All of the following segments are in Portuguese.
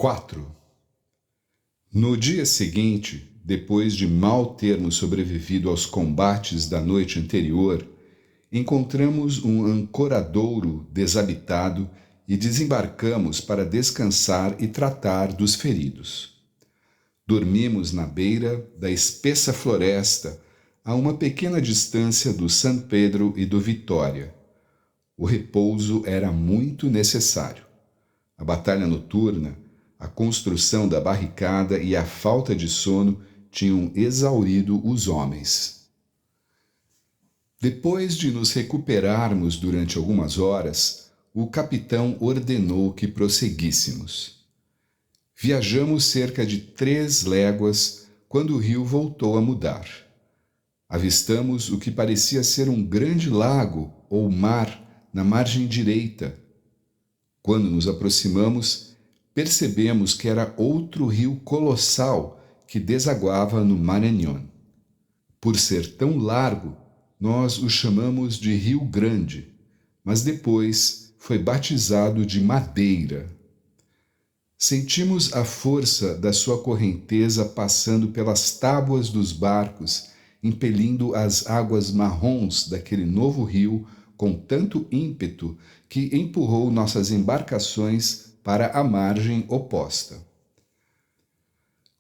4. No dia seguinte, depois de mal termos sobrevivido aos combates da noite anterior, encontramos um ancoradouro desabitado e desembarcamos para descansar e tratar dos feridos. Dormimos na beira da espessa floresta, a uma pequena distância do San Pedro e do Vitória. O repouso era muito necessário. A batalha noturna, a construção da barricada e a falta de sono tinham exaurido os homens. Depois de nos recuperarmos durante algumas horas, o capitão ordenou que prosseguíssemos. Viajamos cerca de 3 léguas quando o rio voltou a mudar. Avistamos o que parecia ser um grande lago ou mar na margem direita. Quando nos aproximamos, percebemos que era outro rio colossal que desaguava no Marañón. Por ser tão largo, nós o chamamos de Rio Grande, mas depois foi batizado de Madeira. Sentimos a força da sua correnteza passando pelas tábuas dos barcos, impelindo as águas marrons daquele novo rio com tanto ímpeto que empurrou nossas embarcações para a margem oposta.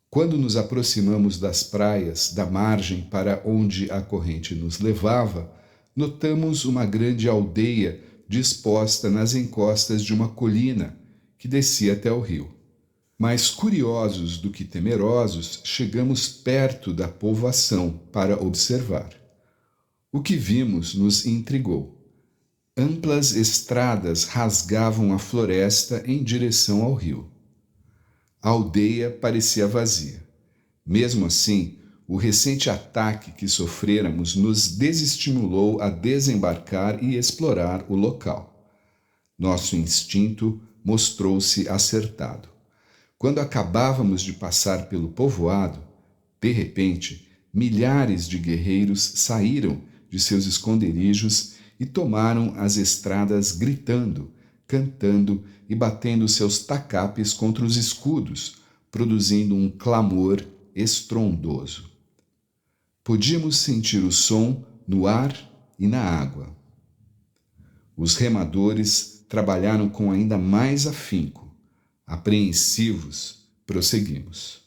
Quando nos aproximamos das praias da margem para onde a corrente nos levava, notamos uma grande aldeia disposta nas encostas de uma colina que descia até o rio. Mais curiosos do que temerosos, chegamos perto da povoação para observar. O que vimos nos intrigou. Amplas estradas rasgavam a floresta em direção ao rio. A aldeia parecia vazia. Mesmo assim, o recente ataque que sofrêramos nos desestimulou a desembarcar e explorar o local. Nosso instinto mostrou-se acertado. Quando acabávamos de passar pelo povoado, de repente, milhares de guerreiros saíram de seus esconderijos e tomaram as estradas gritando, cantando e batendo seus tacapes contra os escudos, produzindo um clamor estrondoso. Podíamos sentir o som no ar e na água. Os remadores trabalharam com ainda mais afinco. Apreensivos, prosseguimos.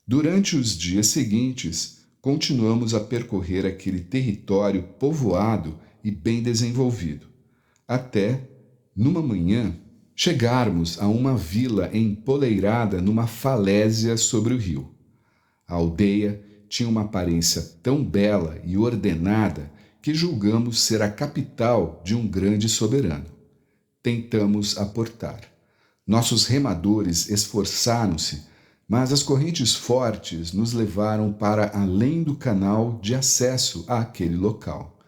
Durante os dias seguintes, continuamos a percorrer aquele território povoado e bem desenvolvido, até, numa manhã, chegarmos a uma vila empoleirada numa falésia sobre o rio. A aldeia tinha uma aparência tão bela e ordenada que julgamos ser a capital de um grande soberano. Tentamos aportar. Nossos remadores esforçaram-se, mas as correntes fortes nos levaram para além do canal de acesso àquele local.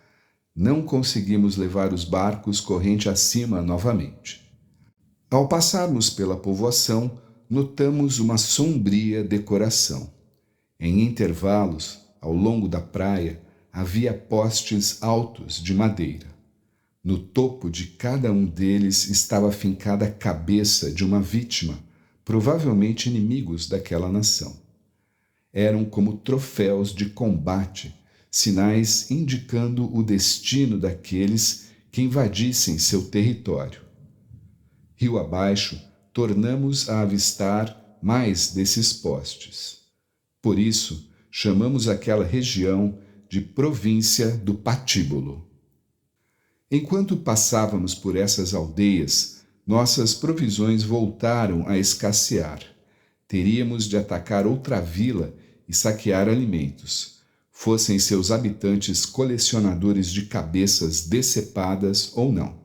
Não conseguimos levar os barcos corrente acima novamente. Ao passarmos pela povoação, notamos uma sombria decoração. Em intervalos, ao longo da praia, havia postes altos de madeira. No topo de cada um deles estava fincada a cabeça de uma vítima, provavelmente inimigos daquela nação. Eram como troféus de combate, sinais indicando o destino daqueles que invadissem seu território. Rio abaixo, tornamos a avistar mais desses postes. Por isso, chamamos aquela região de província do Patíbulo. Enquanto passávamos por essas aldeias, nossas provisões voltaram a escassear. Teríamos de atacar outra vila e saquear alimentos, fossem seus habitantes colecionadores de cabeças decepadas ou não.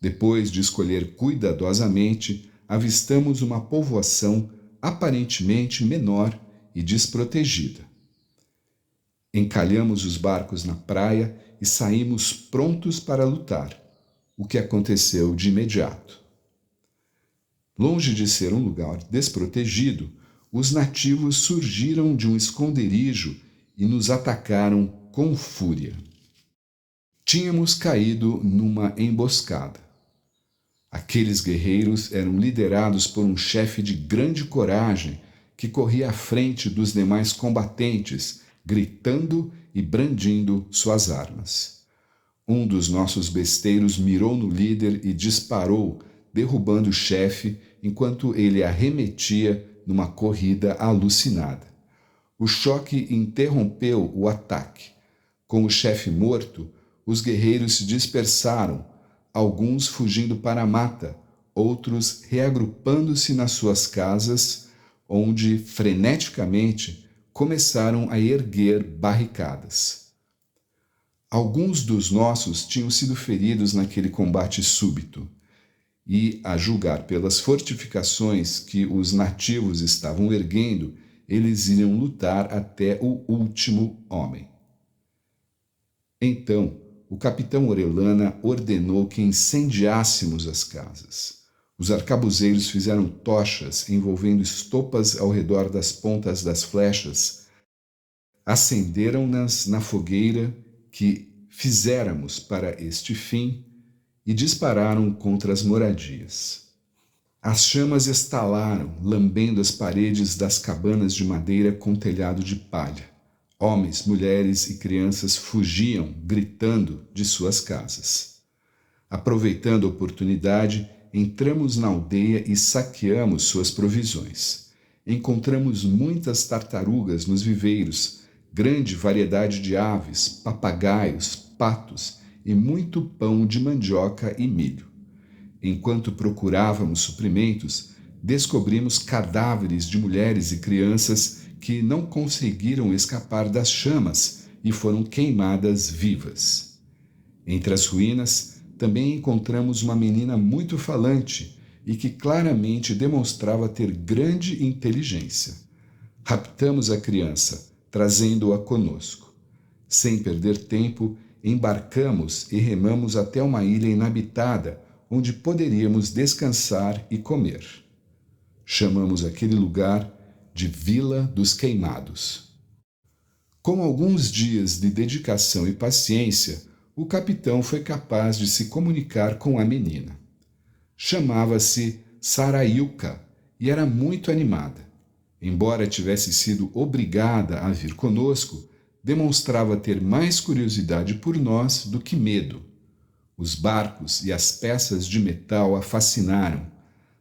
Depois de escolher cuidadosamente, avistamos uma povoação aparentemente menor e desprotegida. Encalhamos os barcos na praia e saímos prontos para lutar, o que aconteceu de imediato. Longe de ser um lugar desprotegido, os nativos surgiram de um esconderijo e nos atacaram com fúria. Tínhamos caído numa emboscada. Aqueles guerreiros eram liderados por um chefe de grande coragem que corria à frente dos demais combatentes, gritando e brandindo suas armas. Um dos nossos besteiros mirou no líder e disparou, derrubando o chefe enquanto ele arremetia numa corrida alucinada. O choque interrompeu o ataque. Com o chefe morto, os guerreiros se dispersaram, alguns fugindo para a mata, outros reagrupando-se nas suas casas, onde, freneticamente, começaram a erguer barricadas. Alguns dos nossos tinham sido feridos naquele combate súbito, e, a julgar pelas fortificações que os nativos estavam erguendo, eles iriam lutar até o último homem. Então, o capitão Orellana ordenou que incendiássemos as casas. Os arcabuzeiros fizeram tochas envolvendo estopas ao redor das pontas das flechas, acenderam-nas na fogueira que fizéramos para este fim e dispararam contra as moradias. As chamas estalaram, lambendo as paredes das cabanas de madeira com telhado de palha. Homens, mulheres e crianças fugiam, gritando, de suas casas. Aproveitando a oportunidade, entramos na aldeia e saqueamos suas provisões. Encontramos muitas tartarugas nos viveiros, grande variedade de aves, papagaios, patos e muito pão de mandioca e milho. Enquanto procurávamos suprimentos, descobrimos cadáveres de mulheres e crianças que não conseguiram escapar das chamas e foram queimadas vivas. Entre as ruínas, também encontramos uma menina muito falante e que claramente demonstrava ter grande inteligência. Raptamos a criança, trazendo-a conosco. Sem perder tempo, embarcamos e remamos até uma ilha inabitada, onde poderíamos descansar e comer. Chamamos aquele lugar de Vila dos Queimados. Com alguns dias de dedicação e paciência, o capitão foi capaz de se comunicar com a menina. Chamava-se Sarailka e era muito animada. Embora tivesse sido obrigada a vir conosco, demonstrava ter mais curiosidade por nós do que medo. Os barcos e as peças de metal a fascinaram.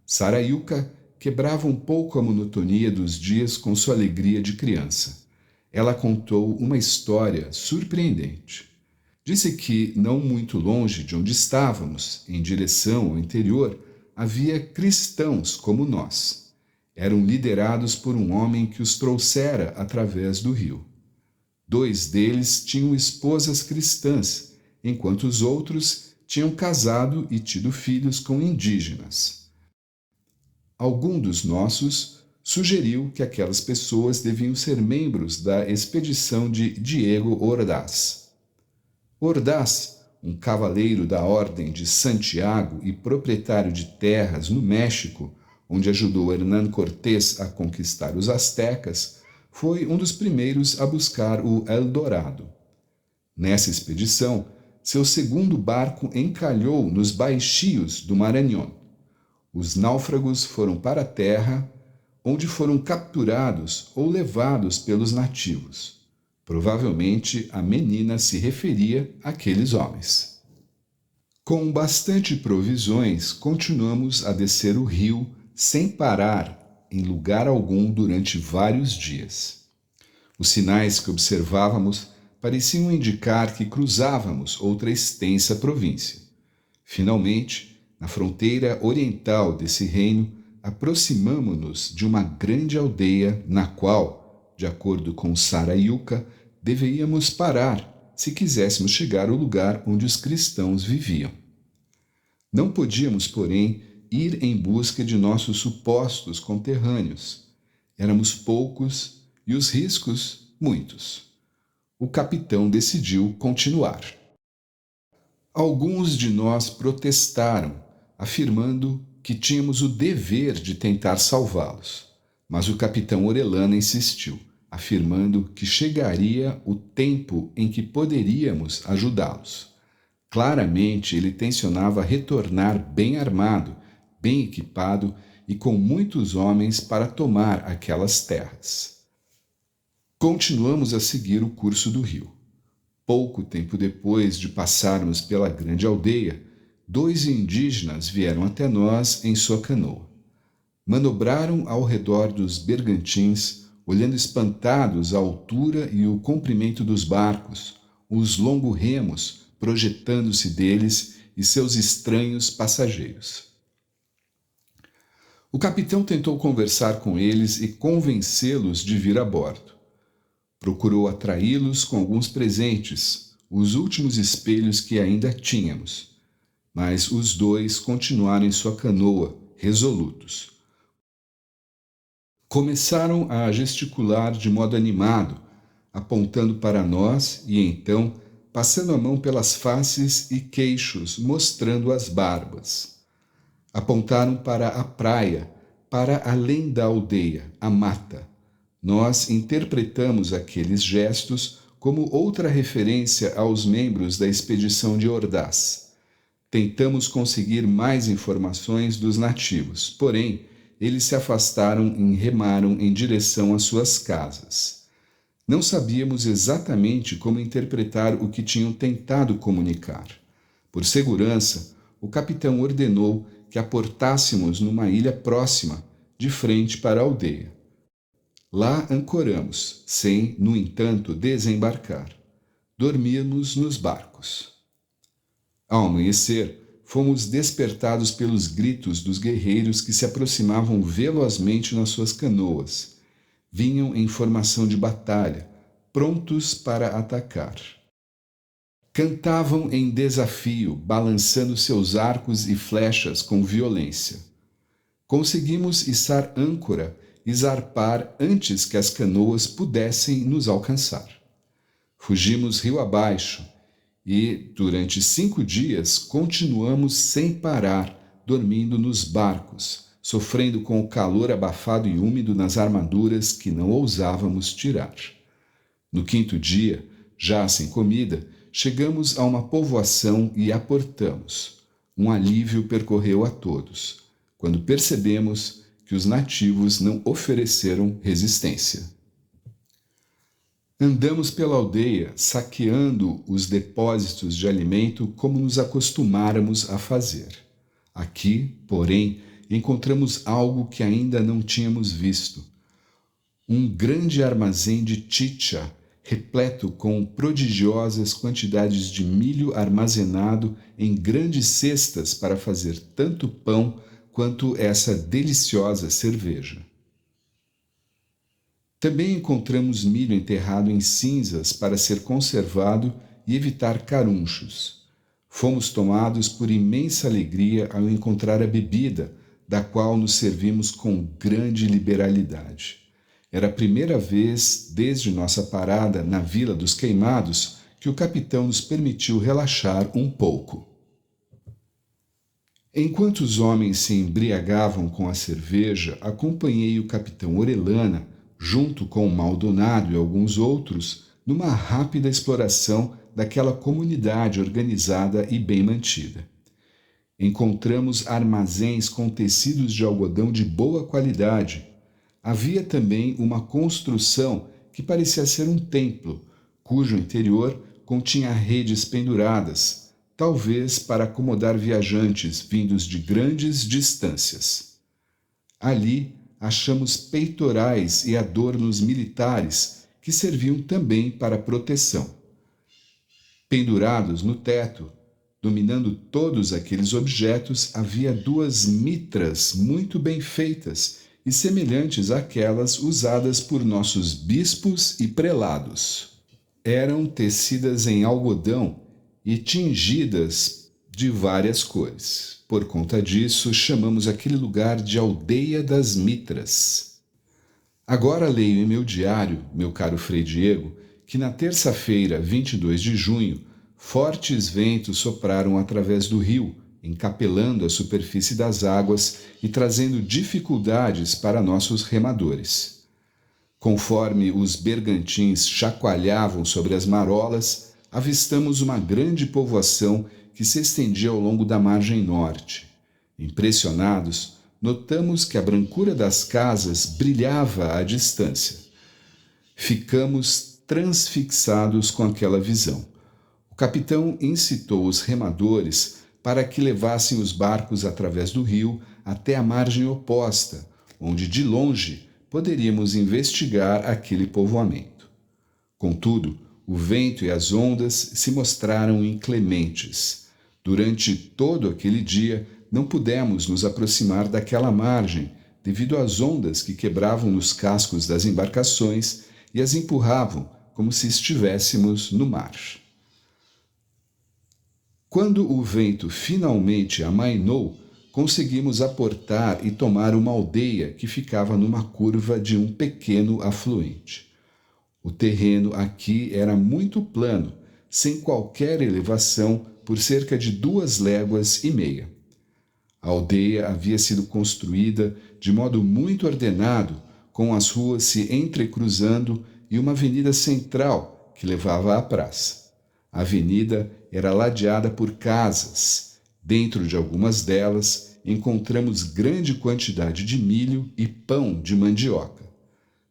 Sarailka quebrava um pouco a monotonia dos dias com sua alegria de criança. Ela contou uma história surpreendente. Disse que, não muito longe de onde estávamos, em direção ao interior, havia cristãos como nós. Eram liderados por um homem que os trouxera através do rio. 2 deles tinham esposas cristãs, enquanto os outros tinham casado e tido filhos com indígenas. Algum dos nossos sugeriu que aquelas pessoas deviam ser membros da expedição de Diego Ordaz. Ordaz, um cavaleiro da Ordem de Santiago e proprietário de terras no México, onde ajudou Hernán Cortés a conquistar os astecas, foi um dos primeiros a buscar o Eldorado. Nessa expedição, seu segundo barco encalhou nos baixios do Maranhão. Os náufragos foram para a terra, onde foram capturados ou levados pelos nativos. Provavelmente a menina se referia àqueles homens. Com bastante provisões, continuamos a descer o rio sem parar em lugar algum durante vários dias. Os sinais que observávamos pareciam indicar que cruzávamos outra extensa província. Finalmente, na fronteira oriental desse reino, aproximamo-nos de uma grande aldeia na qual, de acordo com Sarailka, deveríamos parar se quiséssemos chegar ao lugar onde os cristãos viviam. Não podíamos, porém, ir em busca de nossos supostos conterrâneos. Éramos poucos e os riscos muitos. O capitão decidiu continuar. Alguns de nós protestaram, afirmando que tínhamos o dever de tentar salvá-los, mas o capitão Orellana insistiu, afirmando que chegaria o tempo em que poderíamos ajudá-los. Claramente ele tencionava retornar bem armado, bem equipado e com muitos homens para tomar aquelas terras. Continuamos a seguir o curso do rio. Pouco tempo depois de passarmos pela grande aldeia, 2 indígenas vieram até nós em sua canoa. Manobraram ao redor dos bergantins, olhando espantados a altura e o comprimento dos barcos, os longos-remos projetando-se deles e seus estranhos passageiros. O capitão tentou conversar com eles e convencê-los de vir a bordo. Procurou atraí-los com alguns presentes, os últimos espelhos que ainda tínhamos, mas os 2 continuaram em sua canoa, resolutos. Começaram a gesticular de modo animado, apontando para nós e então passando a mão pelas faces e queixos, mostrando as barbas. Apontaram para a praia, para além da aldeia, a mata. Nós interpretamos aqueles gestos como outra referência aos membros da expedição de Ordaz. Tentamos conseguir mais informações dos nativos, porém, eles se afastaram e remaram em direção às suas casas. Não sabíamos exatamente como interpretar o que tinham tentado comunicar. Por segurança, o capitão ordenou que aportássemos numa ilha próxima, de frente para a aldeia. Lá ancoramos, sem, no entanto, desembarcar. Dormíamos nos barcos. Ao amanhecer, fomos despertados pelos gritos dos guerreiros que se aproximavam velozmente nas suas canoas. Vinham em formação de batalha, prontos para atacar. Cantavam em desafio, balançando seus arcos e flechas com violência. Conseguimos içar âncora e zarpar antes que as canoas pudessem nos alcançar. Fugimos rio abaixo e, durante 5 dias, continuamos sem parar, dormindo nos barcos, sofrendo com o calor abafado e úmido nas armaduras que não ousávamos tirar. No 5º dia, já sem comida, chegamos a uma povoação e aportamos. Um alívio percorreu a todos, quando percebemos que os nativos não ofereceram resistência. Andamos pela aldeia, saqueando os depósitos de alimento como nos acostumáramos a fazer. Aqui, porém, encontramos algo que ainda não tínhamos visto. Um grande armazém de chicha, repleto com prodigiosas quantidades de milho armazenado em grandes cestas para fazer tanto pão quanto essa deliciosa cerveja. Também encontramos milho enterrado em cinzas para ser conservado e evitar carunchos. Fomos tomados por imensa alegria ao encontrar a bebida, da qual nos servimos com grande liberalidade. Era a primeira vez, desde nossa parada na Vila dos Queimados, que o capitão nos permitiu relaxar um pouco. Enquanto os homens se embriagavam com a cerveja, acompanhei o capitão Orellana, junto com o Maldonado e alguns outros, numa rápida exploração daquela comunidade organizada e bem mantida. Encontramos armazéns com tecidos de algodão de boa qualidade. Havia também uma construção que parecia ser um templo, cujo interior continha redes penduradas, talvez para acomodar viajantes vindos de grandes distâncias. Ali achamos peitorais e adornos militares que serviam também para proteção. Pendurados no teto, dominando todos aqueles objetos, havia 2 mitras muito bem feitas e semelhantes àquelas usadas por nossos bispos e prelados. Eram tecidas em algodão e tingidas de várias cores. Por conta disso, chamamos aquele lugar de Aldeia das Mitras. Agora leio em meu diário, meu caro Frei Diego, que na terça-feira, 22 de junho, fortes ventos sopraram através do rio, encapelando a superfície das águas e trazendo dificuldades para nossos remadores. Conforme os bergantins chacoalhavam sobre as marolas, avistamos uma grande povoação que se estendia ao longo da margem norte. Impressionados, notamos que a brancura das casas brilhava à distância. Ficamos transfixados com aquela visão. O capitão incitou os remadores para que levassem os barcos através do rio até a margem oposta, onde de longe poderíamos investigar aquele povoamento. Contudo, o vento e as ondas se mostraram inclementes. Durante todo aquele dia, não pudemos nos aproximar daquela margem, devido às ondas que quebravam nos cascos das embarcações e as empurravam como se estivéssemos no mar. Quando o vento finalmente amainou, conseguimos aportar e tomar uma aldeia que ficava numa curva de um pequeno afluente. O terreno aqui era muito plano, sem qualquer elevação, por cerca de 2,5 léguas. A aldeia havia sido construída de modo muito ordenado, com as ruas se entrecruzando e uma avenida central que levava à praça. A avenida era ladeada por casas. Dentro de algumas delas, encontramos grande quantidade de milho e pão de mandioca.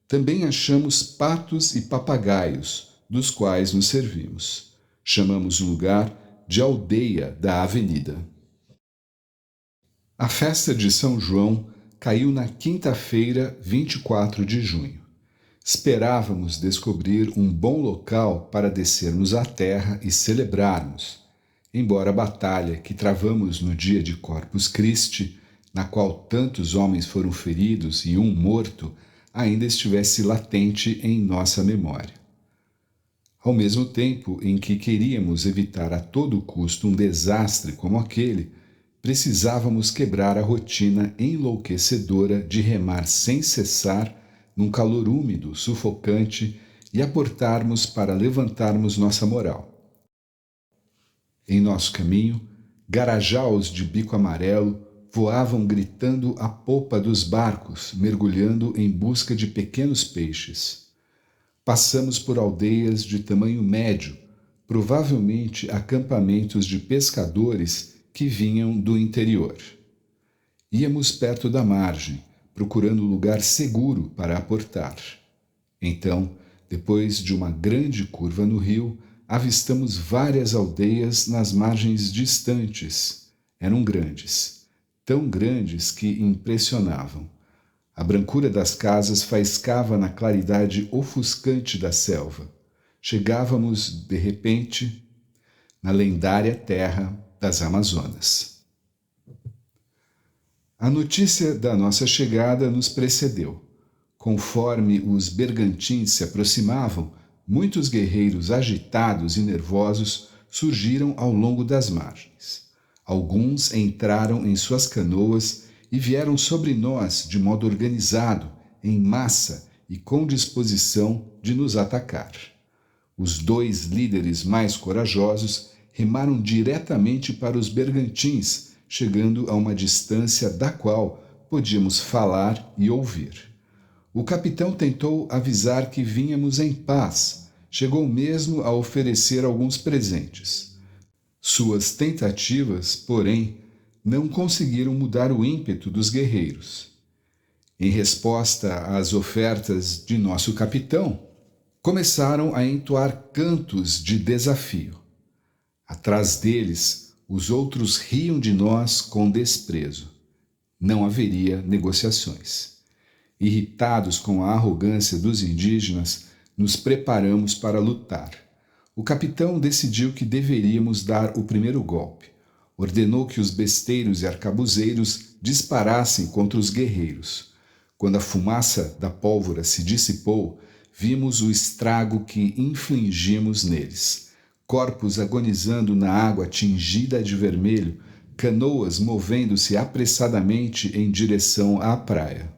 Também achamos patos e papagaios, dos quais nos servimos. Chamamos o lugar de Aldeia da Avenida. A festa de São João caiu na quinta-feira, 24 de junho. Esperávamos descobrir um bom local para descermos à terra e celebrarmos, embora a batalha que travamos no dia de Corpus Christi, na qual tantos homens foram feridos e um morto, ainda estivesse latente em nossa memória. Ao mesmo tempo em que queríamos evitar a todo custo um desastre como aquele, precisávamos quebrar a rotina enlouquecedora de remar sem cessar num calor úmido, sufocante, e aportarmos para levantarmos nossa moral. Em nosso caminho, garajaus de bico amarelo voavam gritando à popa dos barcos, mergulhando em busca de pequenos peixes. Passamos por aldeias de tamanho médio, provavelmente acampamentos de pescadores que vinham do interior. Íamos perto da margem, procurando lugar seguro para aportar. Então, depois de uma grande curva no rio, avistamos várias aldeias nas margens distantes. Eram grandes, tão grandes que impressionavam. A brancura das casas faiscava na claridade ofuscante da selva. Chegávamos, de repente, na lendária terra das Amazonas. A notícia da nossa chegada nos precedeu. Conforme os bergantins se aproximavam, muitos guerreiros agitados e nervosos surgiram ao longo das margens. Alguns entraram em suas canoas e vieram sobre nós de modo organizado, em massa e com disposição de nos atacar. Os 2 líderes mais corajosos remaram diretamente para os bergantins, chegando a uma distância da qual podíamos falar e ouvir. O capitão tentou avisar que vínhamos em paz, chegou mesmo a oferecer alguns presentes. Suas tentativas, porém, não conseguiram mudar o ímpeto dos guerreiros. Em resposta às ofertas de nosso capitão, começaram a entoar cantos de desafio. Atrás deles, os outros riam de nós com desprezo. Não haveria negociações. Irritados com a arrogância dos indígenas, nos preparamos para lutar. O capitão decidiu que deveríamos dar o primeiro golpe. Ordenou que os besteiros e arcabuzeiros disparassem contra os guerreiros. Quando a fumaça da pólvora se dissipou, vimos o estrago que infligimos neles. Corpos agonizando na água tingida de vermelho, canoas movendo-se apressadamente em direção à praia.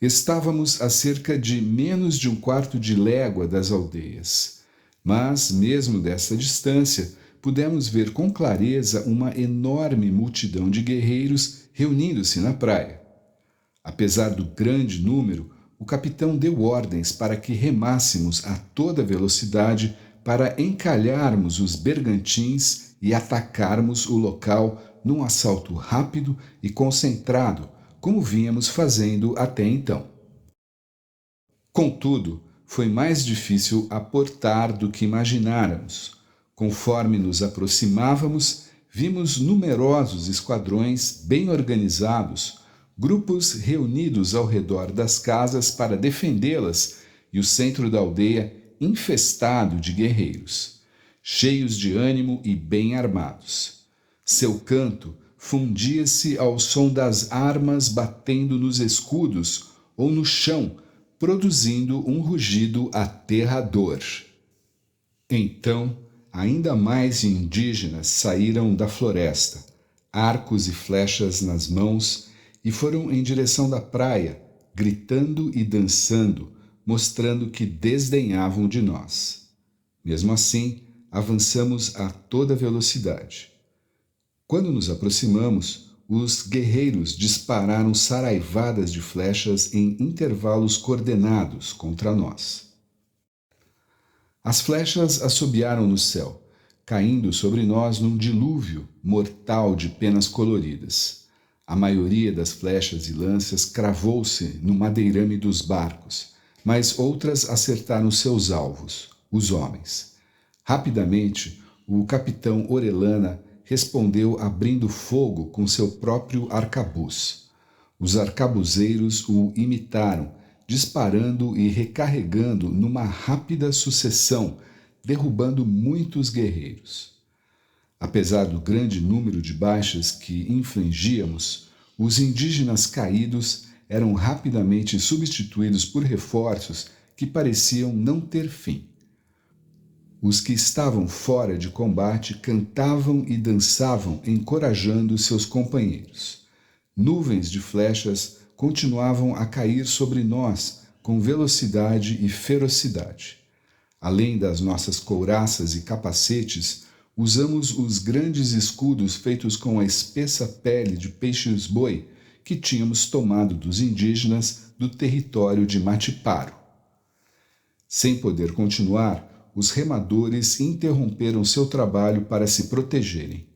Estávamos a cerca de menos de 1/4 de légua das aldeias, mas, mesmo dessa distância, pudemos ver com clareza uma enorme multidão de guerreiros reunindo-se na praia. Apesar do grande número, o capitão deu ordens para que remássemos a toda velocidade para encalharmos os bergantins e atacarmos o local num assalto rápido e concentrado, como vínhamos fazendo até então. Contudo, foi mais difícil aportar do que imagináramos. Conforme nos aproximávamos, vimos numerosos esquadrões bem organizados, grupos reunidos ao redor das casas para defendê-las e o centro da aldeia infestado de guerreiros, cheios de ânimo e bem armados. Seu canto fundia-se ao som das armas batendo nos escudos ou no chão, produzindo um rugido aterrador. Então, ainda mais indígenas saíram da floresta, arcos e flechas nas mãos, e foram em direção da praia, gritando e dançando, mostrando que desdenhavam de nós. Mesmo assim, avançamos a toda velocidade. Quando nos aproximamos, os guerreiros dispararam saraivadas de flechas em intervalos coordenados contra nós. As flechas assobiaram no céu, caindo sobre nós num dilúvio mortal de penas coloridas. A maioria das flechas e lanças cravou-se no madeirame dos barcos, mas outras acertaram seus alvos, os homens. Rapidamente, o capitão Orellana respondeu abrindo fogo com seu próprio arcabuz. Os arcabuzeiros o imitaram, disparando e recarregando numa rápida sucessão, derrubando muitos guerreiros. Apesar do grande número de baixas que infligíamos, os indígenas caídos eram rapidamente substituídos por reforços que pareciam não ter fim. Os que estavam fora de combate cantavam e dançavam, encorajando seus companheiros. Nuvens de flechas continuavam a cair sobre nós com velocidade e ferocidade. Além das nossas couraças e capacetes, usamos os grandes escudos feitos com a espessa pele de peixes-boi que tínhamos tomado dos indígenas do território de Matiparo. Sem poder continuar, os remadores interromperam seu trabalho para se protegerem.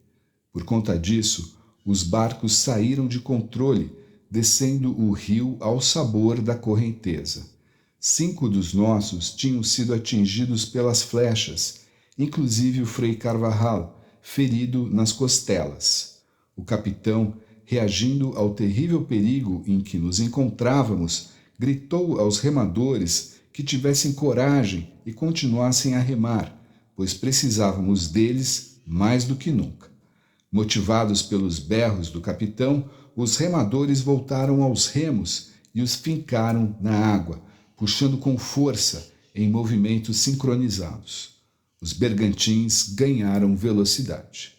Por conta disso, os barcos saíram de controle, descendo o rio ao sabor da correnteza. 5 dos nossos tinham sido atingidos pelas flechas, inclusive o Frei Carvajal, ferido nas costelas. O capitão, reagindo ao terrível perigo em que nos encontrávamos, gritou aos remadores que tivessem coragem e continuassem a remar, pois precisávamos deles mais do que nunca. Motivados pelos berros do capitão, os remadores voltaram aos remos e os fincaram na água, puxando com força em movimentos sincronizados. Os bergantins ganharam velocidade.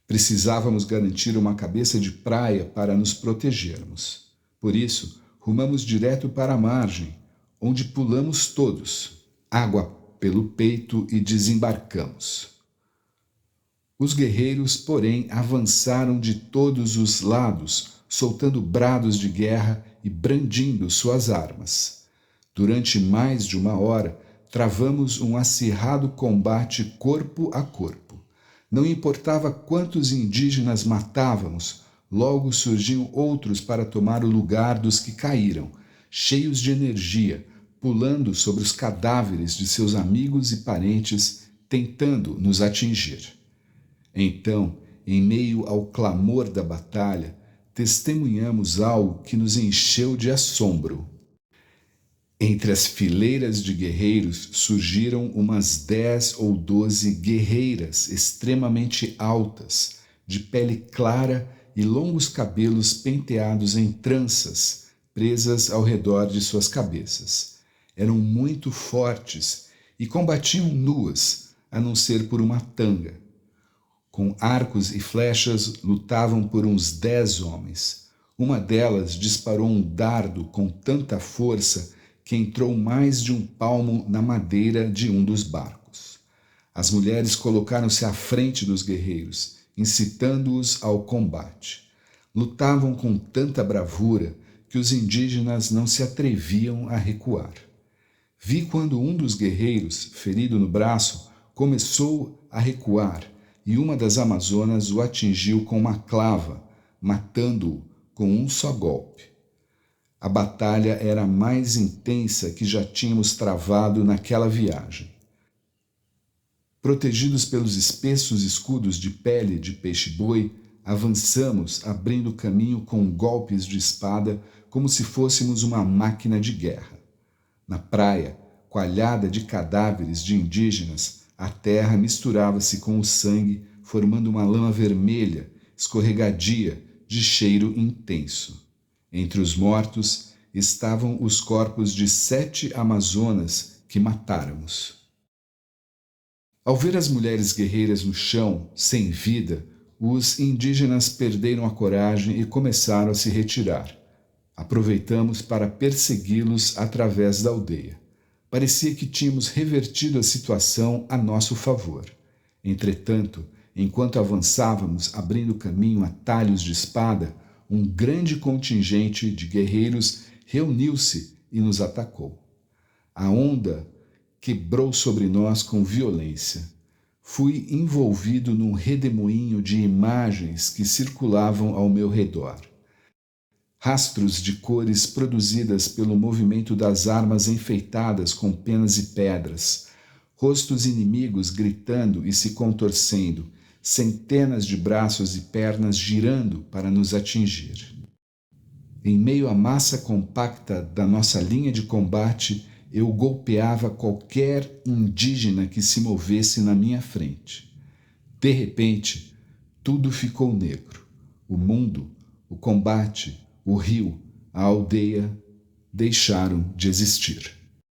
Precisávamos garantir uma cabeça de praia para nos protegermos. Por isso, rumamos direto para a margem, onde pulamos todos, água pelo peito e desembarcamos. Os guerreiros, porém, avançaram de todos os lados, soltando brados de guerra e brandindo suas armas. Durante mais de 1 hora, travamos um acirrado combate corpo a corpo. Não importava quantos indígenas matávamos, logo surgiam outros para tomar o lugar dos que caíram, cheios de energia, pulando sobre os cadáveres de seus amigos e parentes, tentando nos atingir. Então, em meio ao clamor da batalha, testemunhamos algo que nos encheu de assombro. Entre as fileiras de guerreiros surgiram umas 10 ou 12 guerreiras extremamente altas, de pele clara e longos cabelos penteados em tranças, presas ao redor de suas cabeças. Eram muito fortes e combatiam nuas, a não ser por uma tanga. Com arcos e flechas lutavam por uns 10 homens. Uma delas disparou um dardo com tanta força que entrou mais de 1 palmo na madeira de um dos barcos. As mulheres colocaram-se à frente dos guerreiros, incitando-os ao combate. Lutavam com tanta bravura que os indígenas não se atreviam a recuar. Vi quando um dos guerreiros, ferido no braço, começou a recuar, e uma das amazonas o atingiu com uma clava, matando-o com um só golpe. A batalha era a mais intensa que já tínhamos travado naquela viagem. Protegidos pelos espessos escudos de pele de peixe-boi, avançamos, abrindo caminho com golpes de espada como se fôssemos uma máquina de guerra. Na praia, coalhada de cadáveres de indígenas, a terra misturava-se com o sangue, formando uma lama vermelha, escorregadia, de cheiro intenso. Entre os mortos estavam os corpos de 7 amazonas que matáramos. Ao ver as mulheres guerreiras no chão, sem vida, os indígenas perderam a coragem e começaram a se retirar. Aproveitamos para persegui-los através da aldeia. Parecia que tínhamos revertido a situação a nosso favor. Entretanto, enquanto avançávamos abrindo caminho a talhos de espada, um grande contingente de guerreiros reuniu-se e nos atacou. A onda quebrou sobre nós com violência. Fui envolvido num redemoinho de imagens que circulavam ao meu redor. Rastros de cores produzidas pelo movimento das armas enfeitadas com penas e pedras, rostos inimigos gritando e se contorcendo, centenas de braços e pernas girando para nos atingir. Em meio à massa compacta da nossa linha de combate, eu golpeava qualquer indígena que se movesse na minha frente. De repente, tudo ficou negro. O mundo, o combate, o rio, a aldeia deixaram de existir.